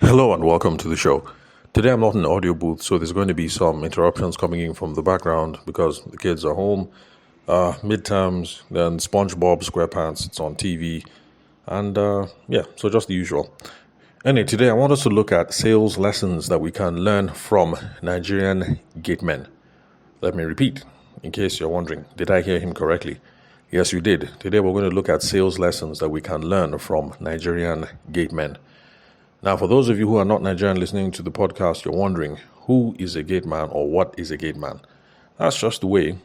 Hello and welcome to the show. Today I'm not in the audio booth, so there's going to be some interruptions coming in from the background because the kids are home. Midterms, then SpongeBob SquarePants, it's on TV, and so just the usual. Anyway, today I want us to look at sales lessons that we can learn from Nigerian gatemen. Let me repeat, in case you're wondering, did I hear him correctly? Yes, you did. Today we're going to look at sales lessons that we can learn from Nigerian gatemen. Now, for those of you who are not Nigerian listening to the podcast, you're wondering, who is a gate man or what is a gate man? That's just the way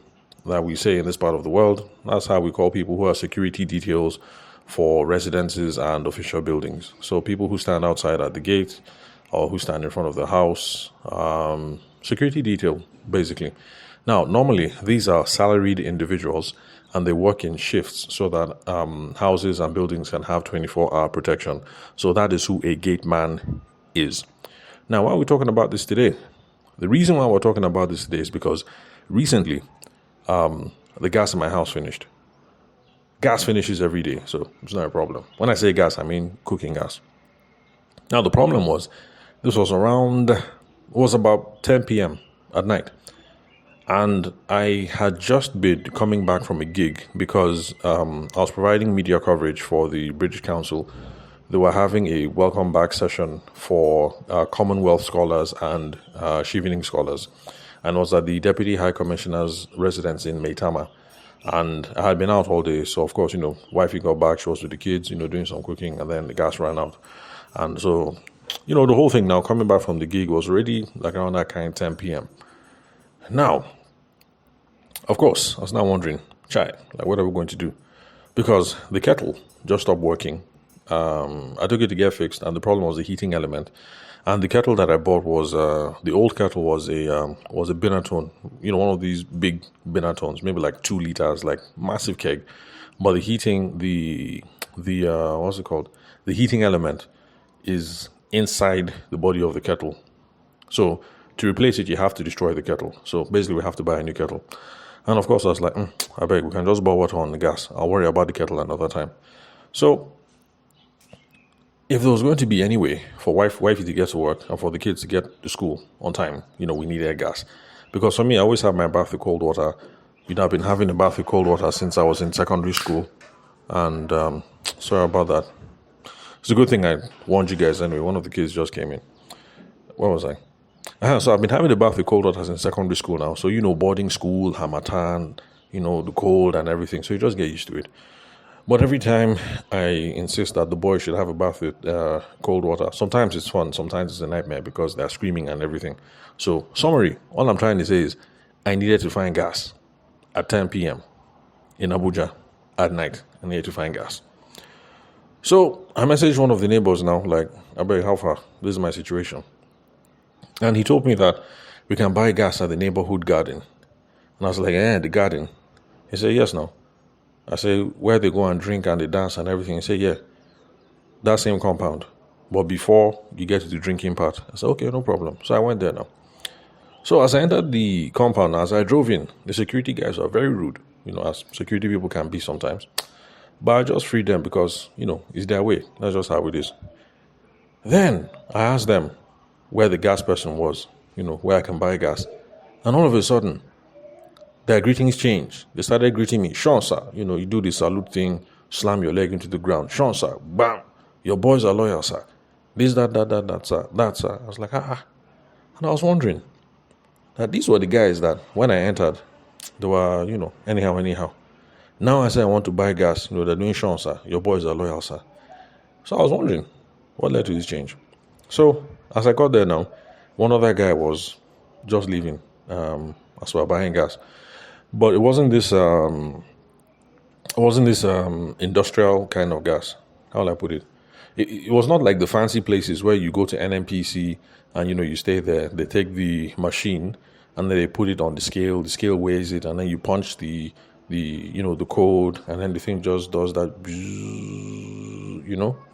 that we say in this part of the world. That's how we call people who are security details for residences and official buildings. So people who stand outside at the gate or who stand in front of the house, security detail, basically. Now, normally, these are salaried individuals and they work in shifts so that houses and buildings can have 24-hour protection. So that is who a gate man is. Now, why are we talking about this today? The reason why we're talking about this today is because recently, the gas in my house finished. Gas finishes every day, so it's not a problem. When I say gas, I mean cooking gas. Now, the problem was, this was about 10 p.m. at night. And I had just been coming back from a gig because I was providing media coverage for the British Council. They were having a welcome back session for Commonwealth scholars and Chevening scholars. And it was at the Deputy High Commissioner's residence in Maitama. And I had been out all day. So, of course, wifey got back. She was with the kids, doing some cooking. And then the gas ran out. And so, the whole thing now coming back from the gig was already like around that kind of 10 p.m. Now, of course, I was now wondering, what are we going to do? Because the kettle just stopped working. I took it to get fixed, and the problem was the heating element. And the kettle that I bought was the old kettle was a Binatone, one of these big Binatones, maybe like 2 liters, like massive keg. But the heating, the what's it called? The heating element is inside the body of the kettle. So to replace it, you have to destroy the kettle. So basically, we have to buy a new kettle. And of course, I was like, I beg, we can just boil water on the gas. I'll worry about the kettle another time. So, if there was going to be any way for wifey to get to work and for the kids to get to school on time, we need air gas. Because for me, I always have my bath with cold water. I've been having a bath with cold water since I was in secondary school. And sorry about that. It's a good thing I warned you guys anyway. One of the kids just came in. Where was I? So I've been having a bath with cold water since secondary school now. So, boarding school, Hamatan, the cold and everything. So you just get used to it. But every time I insist that the boys should have a bath with cold water, sometimes it's fun, sometimes it's a nightmare because they're screaming and everything. So, summary, all I'm trying to say is I needed to find gas at 10 p.m. in Abuja at night. I needed to find gas. So I messaged one of the neighbors now, like, I beg, how far? This is my situation. And he told me that we can buy gas at the neighborhood garden. And I was like, the garden? He said, yes, no. I said, where they go and drink and they dance and everything? He said, yeah, that same compound. But before you get to the drinking part. I said, okay, no problem. So I went there now. So as I entered the compound, as I drove in, the security guys were very rude, as security people can be sometimes. But I just freed them because, it's their way. That's just how it is. Then I asked them where the gas person was, where I can buy gas. And all of a sudden, their greetings changed. They started greeting me, Sean, sir. You do the salute thing, slam your leg into the ground. Sean, sir, bam. Your boys are loyal, sir. This, that, sir. That, sir. I was like, And I was wondering that these were the guys that when I entered, they were, anyhow. Now I say I want to buy gas. They're doing Sean, sir. Your boys are loyal, sir. So I was wondering, what led to this change? So, as I got there now, one other guy was just leaving as we were buying gas. But it wasn't this industrial kind of gas. How will I put it? It was not like the fancy places where you go to NNPC and, you stay there. They take the machine and then they put it on the scale. The scale weighs it and then you punch the code and then the thing just does that,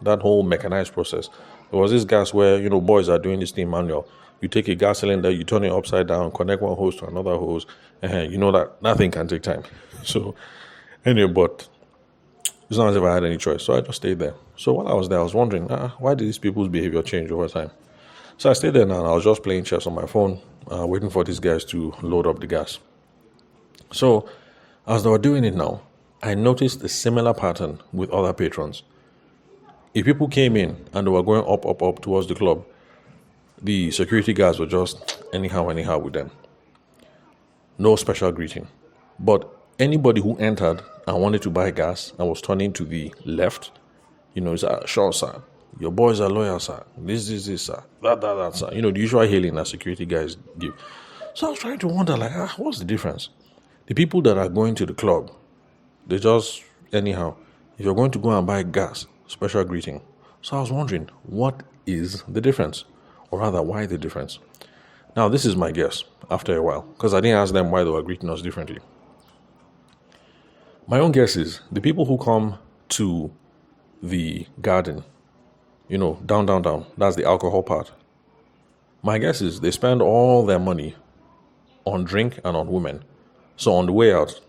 that whole mechanized process. There was this gas where, boys are doing this thing manual. You take a gas cylinder, you turn it upside down, connect one hose to another hose, and that thing can take time. So, anyway, but It's not as if I had any choice. So I just stayed there. So while I was there, I was wondering, why did these people's behavior change over time? So I stayed there now and I was just playing chess on my phone, waiting for these guys to load up the gas. So as they were doing it now, I noticed a similar pattern with other patrons. If people came in and they were going up towards the club, the security guards were just anyhow with them. No special greeting. But anybody who entered and wanted to buy gas and was turning to the left, it's sure, sir. Your boys are loyal, sir. This, sir. That, sir. The usual hailing that security guys give. So I was trying to wonder, what's the difference? The people that are going to the club, they just anyhow. If you're going to go and buy gas, special greeting. So I was wondering, what is the difference? Or rather, why the difference? Now, this is my guess after a while, because I didn't ask them why they were greeting us differently. My own guess is the people who come to the garden, down, that's the alcohol part. My guess is they spend all their money on drink and on women. So on the way out,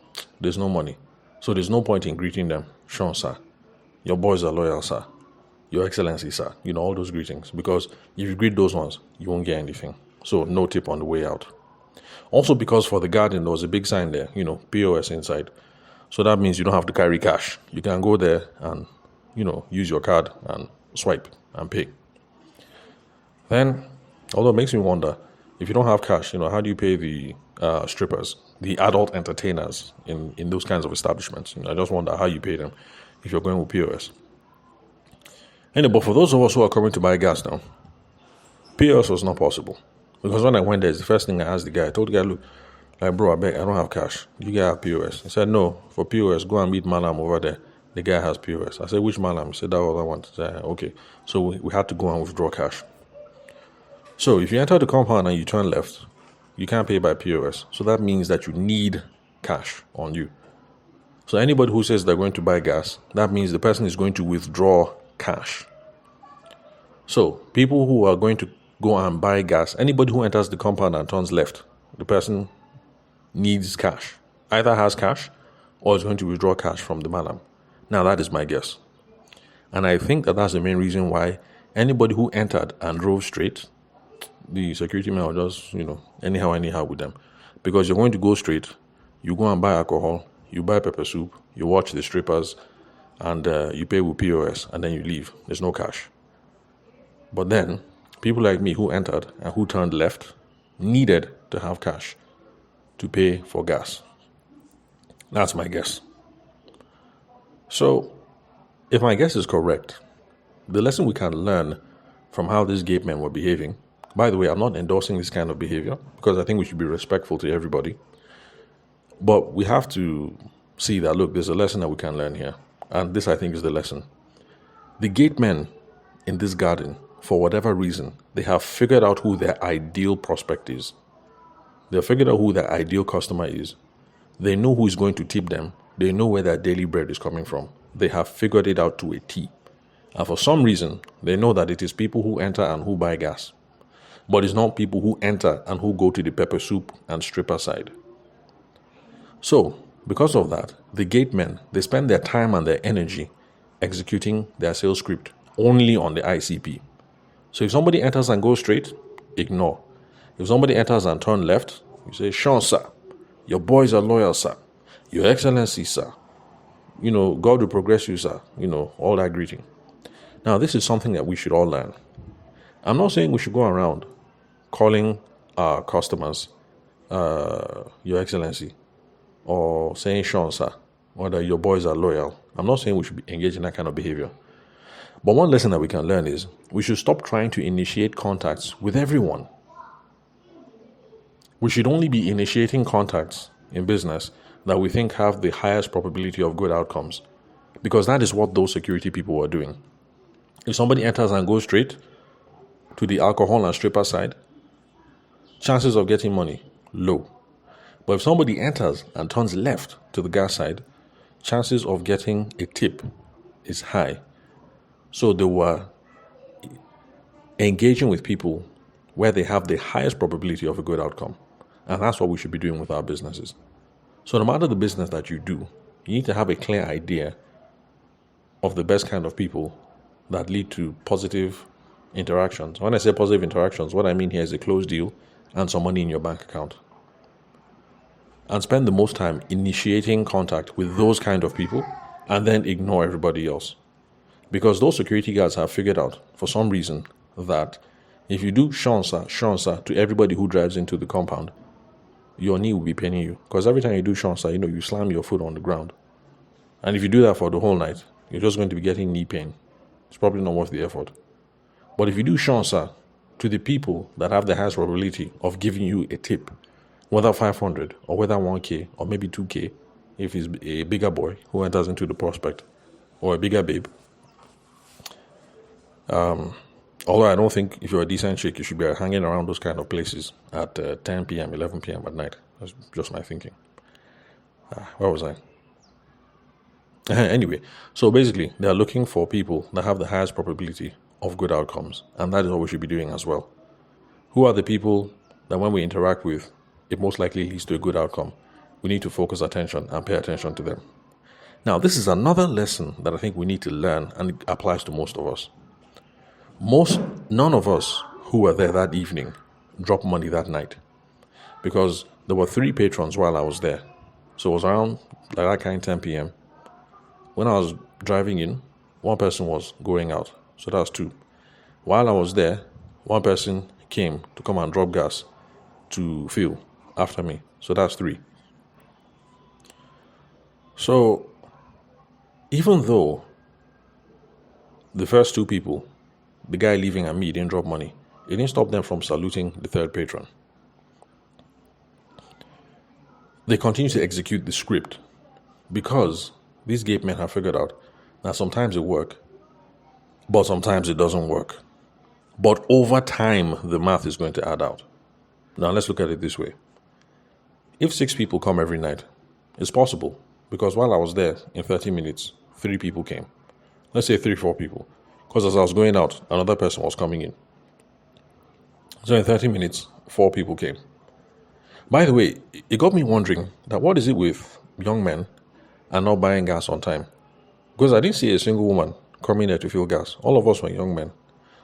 there's no money. So there's no point in greeting them. Sean, sir. Your boys are loyal, sir. Your Excellency, sir. All those greetings. Because if you greet those ones, you won't get anything. So no tip on the way out. Also because for the garden, there was a big sign there, POS inside. So that means you don't have to carry cash. You can go there and, use your card and swipe and pay. Then, although it makes me wonder, if you don't have cash, how do you pay the strippers, the adult entertainers in those kinds of establishments? I just wonder how you pay them if you're going with POS. Anyway, but for those of us who are coming to buy gas now, POS was not possible. Because when I went there, the first thing I asked the guy, I told the guy, look, bro, I don't have cash. You guys have POS? He said, no, for POS, go and meet Malam over there. The guy has POS. I said, which Malam? He said, that was I want. I said, okay. So we had to go and withdraw cash. So if you enter the compound and you turn left, you can't pay by POS. So that means that you need cash on you. So anybody who says they're going to buy gas, that means the person is going to withdraw cash. So people who are going to go and buy gas, anybody who enters the compound and turns left, the person needs cash. Either has cash or is going to withdraw cash from the malam. Now that is my guess. And I think that that's the main reason why anybody who entered and drove straight, the security men will just, anyhow with them. Because you're going to go straight, you go and buy alcohol, you buy pepper soup, you watch the strippers, and you pay with POS, and then you leave. There's no cash. But then, people like me who entered and who turned left needed to have cash to pay for gas. That's my guess. So, if my guess is correct, the lesson we can learn from how these gate men were behaving, by the way, I'm not endorsing this kind of behavior because I think we should be respectful to everybody. But we have to see that, look, there's a lesson that we can learn here. And this, I think, is the lesson. The gate men in this garden, for whatever reason, they have figured out who their ideal prospect is. They've figured out who their ideal customer is. They know who is going to tip them. They know where their daily bread is coming from. They have figured it out to a T. And for some reason, they know that it is people who enter and who buy gas. But it's not people who enter and who go to the pepper soup and stripper side. So, because of that, the gate men, they spend their time and their energy executing their sales script only on the ICP. So if somebody enters and goes straight, ignore. If somebody enters and turns left, you say, Sean, sir, your boys are loyal, sir. Your Excellency, sir. God will progress you, sir. All that greeting. Now, this is something that we should all learn. I'm not saying we should go around calling our customers, Your Excellency, or saying, Sean, sir, or that your boys are loyal. I'm not saying we should be engaged in that kind of behavior. But one lesson that we can learn is we should stop trying to initiate contacts with everyone. We should only be initiating contacts in business that we think have the highest probability of good outcomes, because that is what those security people were doing. If somebody enters and goes straight to the alcohol and stripper side, chances of getting money, low. But if somebody enters and turns left to the gas side, chances of getting a tip is high. So they were engaging with people where they have the highest probability of a good outcome. And that's what we should be doing with our businesses. So no matter the business that you do, you need to have a clear idea of the best kind of people that lead to positive interactions. When I say positive interactions, what I mean here is a closed deal and some money in your bank account. And spend the most time initiating contact with those kind of people and then ignore everybody else. Because those security guards have figured out, for some reason, that if you do shansa to everybody who drives into the compound, your knee will be paining you. Because every time you do shansa, you slam your foot on the ground. And if you do that for the whole night, you're just going to be getting knee pain. It's probably not worth the effort. But if you do shansa to the people that have the highest probability of giving you a tip, whether 500 or whether 1K or maybe 2K, if he's a bigger boy who enters into the prospect, or a bigger babe. Although I don't think if you're a decent chick, you should be hanging around those kind of places at 10 p.m., 11 p.m. at night. That's just my thinking. Where was I? Anyway, so basically, they are looking for people that have the highest probability of good outcomes, and that is what we should be doing as well. Who are the people that when we interact with, it most likely leads to a good outcome? We need to focus attention and pay attention to them. Now, this is another lesson that I think we need to learn, and it applies to most of us. None of us who were there that evening dropped money that night, because there were 3 patrons while I was there. So it was around like that kind 10 p.m. When I was driving in, one person was going out, so that was 2. While I was there, one person came to come and drop gas to fill after me, so that's 3. So even though the first 2 people, the guy leaving and me, didn't drop money, it didn't stop them from saluting the 3rd patron. They continue to execute the script because these gate men have figured out that sometimes it works, but sometimes it doesn't work. But over time, the math is going to add out. Now, let's look at it this way. If 6 people come every night, it's possible, because while I was there, in 30 minutes, 3 people came. Let's say 3-4 people. Because as I was going out, another person was coming in. So in 30 minutes, 4 people came. By the way, it got me wondering that what is it with young men and not buying gas on time? Because I didn't see a single woman coming there to fill gas. All of us were young men.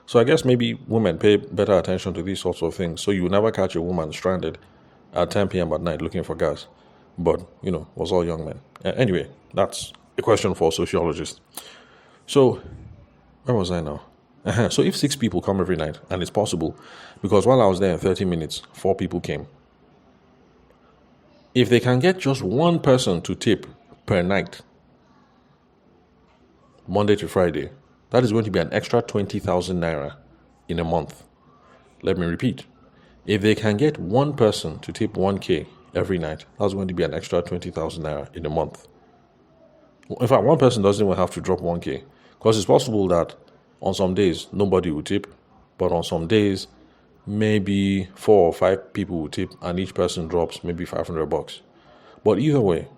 So I guess maybe women pay better attention to these sorts of things. So you will never catch a woman stranded at 10 p.m. at night looking for gas. But, was all young men. Anyway, that's a question for a sociologist. So, where was I now? So if 6 people come every night, and it's possible, because while I was there in 30 minutes, 4 people came. If they can get just one person to tip per night, Monday to Friday, that is going to be an extra 20,000 naira in a month. Let me repeat. If they can get one person to tip 1K every night, that's going to be an extra 20,000 naira in a month. In fact, one person doesn't even have to drop 1K, because it's possible that on some days nobody will tip, but on some days maybe 4 or 5 people will tip and each person drops maybe $500. But either way,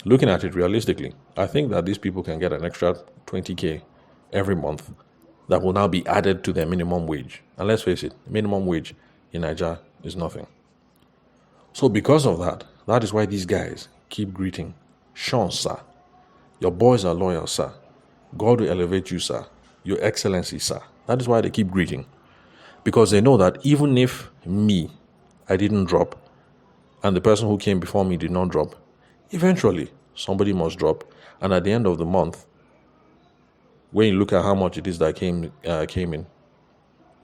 looking at it realistically, I think that these people can get an extra 20K every month that will now be added to their minimum wage. And let's face it, minimum wage in Nigeria is nothing. So because of that, that is why these guys keep greeting, Sean, sir. Your boys are loyal, sir. God will elevate you, sir. Your Excellency, sir. That is why they keep greeting. Because they know that even if I didn't drop, and the person who came before me did not drop, eventually somebody must drop. And at the end of the month, when you look at how much it is that came in,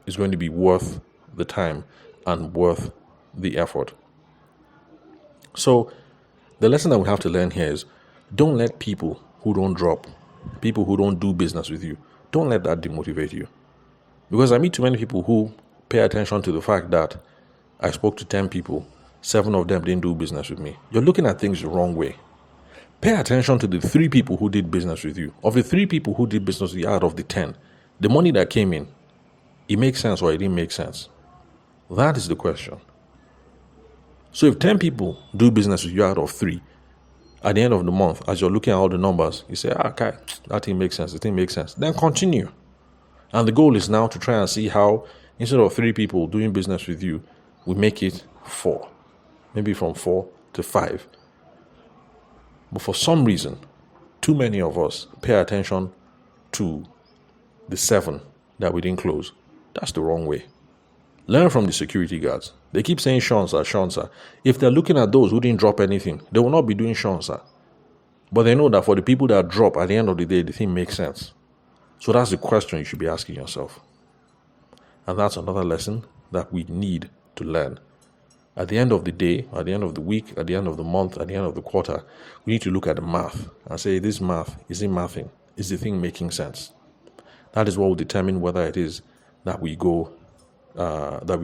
it's going to be worth the time and worth the effort. So the lesson that we have to learn here is, don't let people who don't drop, people who don't do business with you, don't let that demotivate you. Because I meet too many people who pay attention to the fact that I spoke to 10 people, 7 of them didn't do business with me. You're looking at things the wrong way. Pay attention to the 3 people who did business with you. Of the 3 people who did business with you out of the 10, the money that came in, it makes sense or it didn't make sense? That is the question. So if 10 people do business with you out of 3, at the end of the month, as you're looking at all the numbers, you say, okay, that thing makes sense, the thing makes sense. Then continue. And the goal is now to try and see how, instead of 3 people doing business with you, we make it 4. Maybe from 4 to 5. But for some reason, too many of us pay attention to the 7 that we didn't close. That's the wrong way. Learn from the security guards. They keep saying Sean sir. If they're looking at those who didn't drop anything, they will not be doing Sean sir. But they know that for the people that drop, at the end of the day, the thing makes sense. So that's the question you should be asking yourself. And that's another lesson that we need to learn. At the end of the day, at the end of the week, at the end of the month, at the end of the quarter, we need to look at the math and say, this math, is it mathing? Is the thing making sense? That is what will determine whether it is that we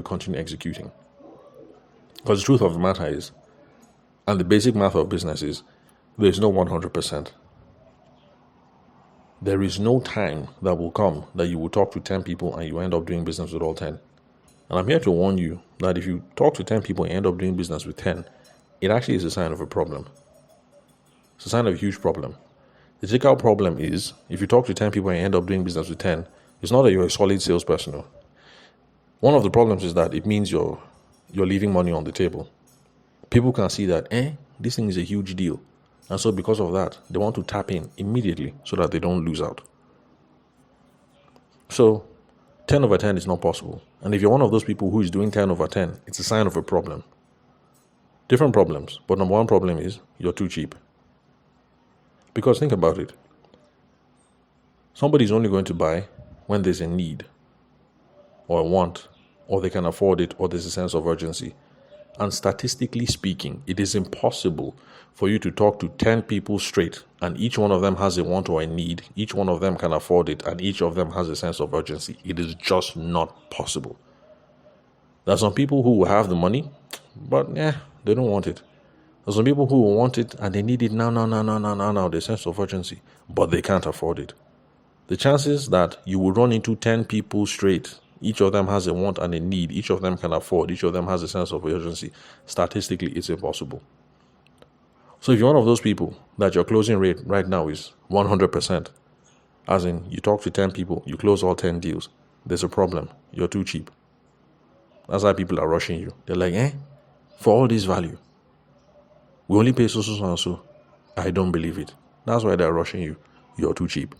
continue executing. Because the truth of the matter is, and the basic math of business is, there is no 100%. There is no time that will come that you will talk to 10 people and you end up doing business with all 10. And I'm here to warn you that if you talk to 10 people and end up doing business with 10, it actually is a sign of a problem. It's a sign of a huge problem. The typical problem is, if you talk to 10 people and end up doing business with 10, it's not that you're a solid salesperson. No. One of the problems is that it means you're leaving money on the table. People can see that, this thing is a huge deal. And so because of that, they want to tap in immediately so that they don't lose out. So 10 over 10 is not possible. And if you're one of those people who is doing 10 over 10, it's a sign of a problem. Different problems. But number one problem is you're too cheap. Because think about it. Somebody's only going to buy when there's a need or a want, or they can afford it, or there's a sense of urgency. And statistically speaking, it is impossible for you to talk to 10 people straight and each one of them has a want or a need, each one of them can afford it, and each of them has a sense of urgency. It is just not possible. There are some people who will have the money, but they don't want it. There are some people who will want it and they need it now, the sense of urgency, but they can't afford it. The chances that you will run into 10 people straight, each of them has a want and a need, each of them can afford, each of them has a sense of urgency, statistically it's impossible. So if you're one of those people that your closing rate right now is 100%, as in you talk to 10 people, you close all 10 deals, there's a problem. You're too cheap. That's why people are rushing you. They're like, for all this value, we only pay so and so. I don't believe it. That's why they're rushing you. You're too cheap.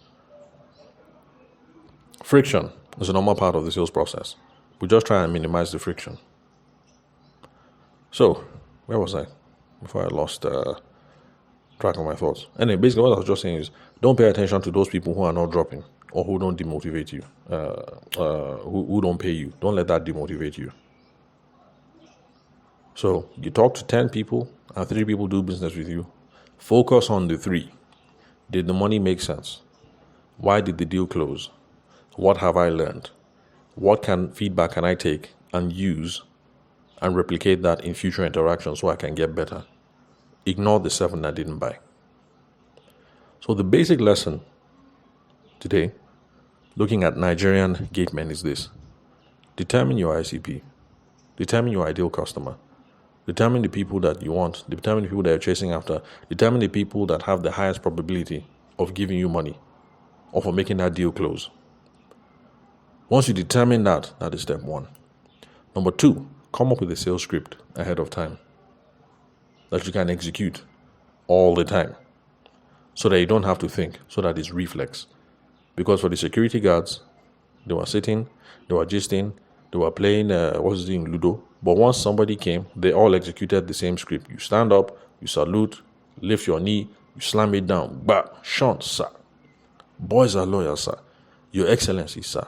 Friction is a normal part of the sales process. We just try and minimize the friction. So, where was I? Before I lost track of my thoughts. Anyway, basically what I was just saying is, don't pay attention to those people who are not dropping or who don't demotivate you, who don't pay you. Don't let that demotivate you. So you talk to 10 people and 3 people do business with you. Focus on the 3. Did the money make sense? Why did the deal close? What have I learned? What feedback can I take and use and replicate that in future interactions so I can get better? Ignore the 7 that didn't buy. So the basic lesson today, looking at Nigerian gatemen, is this. Determine your ICP. Determine your ideal customer. Determine the people that you want. Determine the people that you're chasing after. Determine the people that have the highest probability of giving you money or for making that deal close. Once you determine that is step 1. Number 2, come up with a sales script ahead of time that you can execute all the time so that you don't have to think, so that it's reflex. Because for the security guards, they were sitting, they were gisting, they were playing, Ludo. But once somebody came, they all executed the same script. You stand up, you salute, lift your knee, you slam it down. Bah, Sean, sir. Boys are loyal, sir. Your Excellency, sir.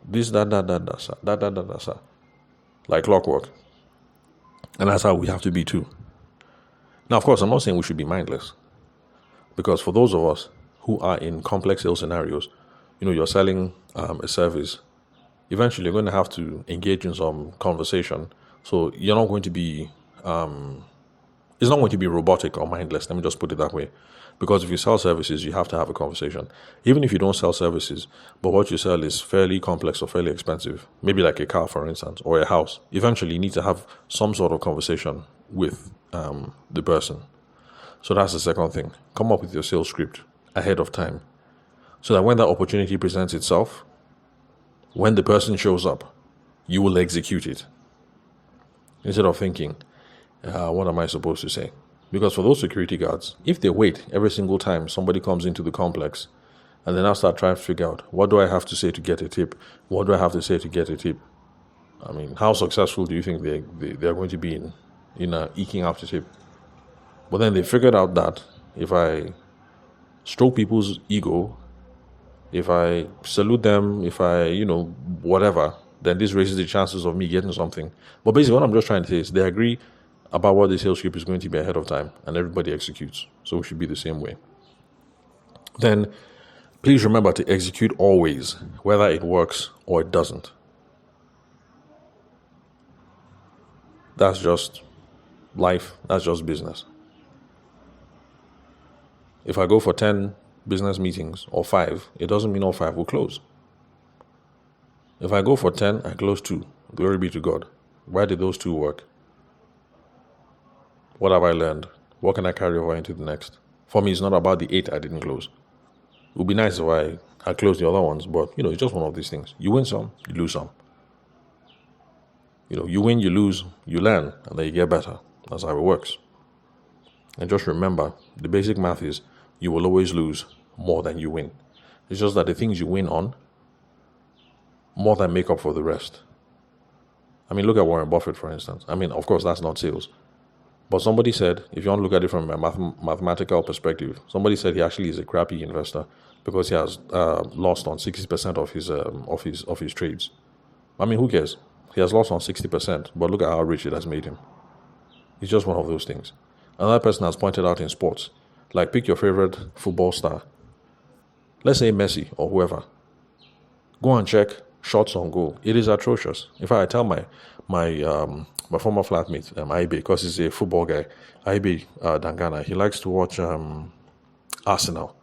This, that, sir. That, sir. Like clockwork. And that's how we have to be too. Now, of course, I'm not saying we should be mindless. Because for those of us who are in complex sales scenarios, you're selling a service, eventually you're going to have to engage in some conversation. So you're not going to be, it's not going to be robotic or mindless. Let me just put it that way. Because if you sell services, you have to have a conversation. Even if you don't sell services, but what you sell is fairly complex or fairly expensive, maybe like a car, for instance, or a house, eventually you need to have some sort of conversation with the person. So that's the second thing. Come up with your sales script ahead of time so that when that opportunity presents itself, when the person shows up, you will execute it. Instead of thinking, what am I supposed to say? Because for those security guards, if they wait every single time somebody comes into the complex And then I'll start trying to figure out, what do I have to say to get a tip? What do I have to say to get a tip? I mean, how successful do you think they're going to be in eking out a tip? But then they figured out that if I stroke people's ego, if I salute them, if I, whatever, then this raises the chances of me getting something. But basically, what I'm just trying to say is they agree about what the sales script is going to be ahead of time, and everybody executes. So it should be the same way. Then please remember to execute always, whether it works or it doesn't. That's just life. That's just business. If I go for 10 business meetings or 5, it doesn't mean all 5 will close. If I go for 10, I close 2. Glory be to God. Why did those 2 work? What have I learned? What can I carry over into the next? For me, it's not about the 8 I didn't close. It would be nice if I had closed the other ones, but, it's just one of these things. You win some, you lose some. You win, you lose, you learn, and then you get better. That's how it works. And just remember, the basic math is you will always lose more than you win. It's just that the things you win on more than make up for the rest. I mean, look at Warren Buffett, for instance. I mean, of course, that's not sales. But somebody said, if you want to look at it from a mathematical perspective, somebody said he actually is a crappy investor because he has lost on 60% of his trades. I mean, who cares? He has lost on 60%, but look at how rich it has made him. It's just one of those things. Another person has pointed out in sports, like pick your favorite football star. Let's say Messi or whoever. Go and check shots on goal. It is atrocious. In fact, I tell my former flatmate, Aibe, because he's a football guy, Aibe Dangana, he likes to watch Arsenal.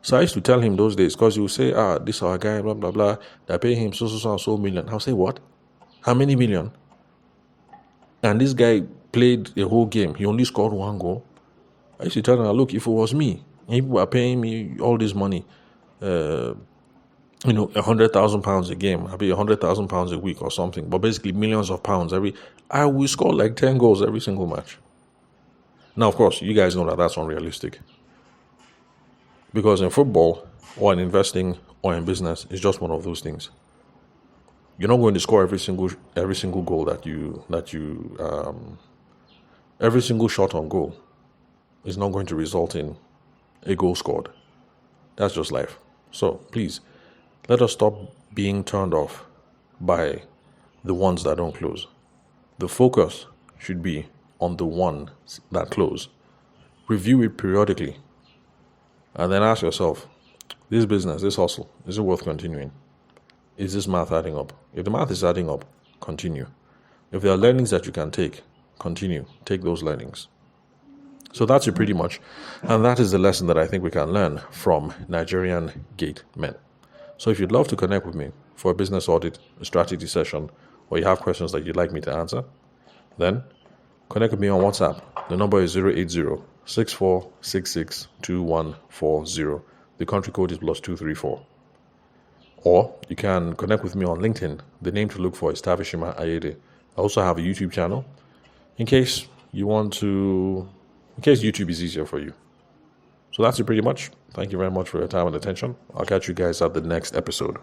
So I used to tell him those days, because he would say, this our guy, blah, blah, blah, they're paying him so million. I'll say, what? How many million? And this guy played a whole game. He only scored 1 goal. I used to tell him, look, if it was me, people are paying me all this money, £100,000 a game, I'll be £100,000 a week or something, but basically millions of pounds I will score like 10 goals every single match. Now, of course, you guys know that that's unrealistic. Because in football, or in investing, or in business, it's just one of those things. You're not going to score every single goal every single shot on goal is not going to result in a goal scored. That's just life. So please, let us stop being turned off by the ones that don't close. The focus should be on the ones that close. Review it periodically. And then ask yourself, this business, this hustle, is it worth continuing? Is this math adding up? If the math is adding up, continue. If there are learnings that you can take, continue. Take those learnings. So that's it pretty much. And that is the lesson that I think we can learn from Nigerian gate men. So if you'd love to connect with me for a business audit, a strategy session, or you have questions that you'd like me to answer, then connect with me on WhatsApp. The number is 080-6466-2140. The country code is +234. Or you can connect with me on LinkedIn. The name to look for is Tavishima Ayede. I also have a YouTube channel in case YouTube is easier for you. So that's it pretty much. Thank you very much for your time and attention. I'll catch you guys at the next episode.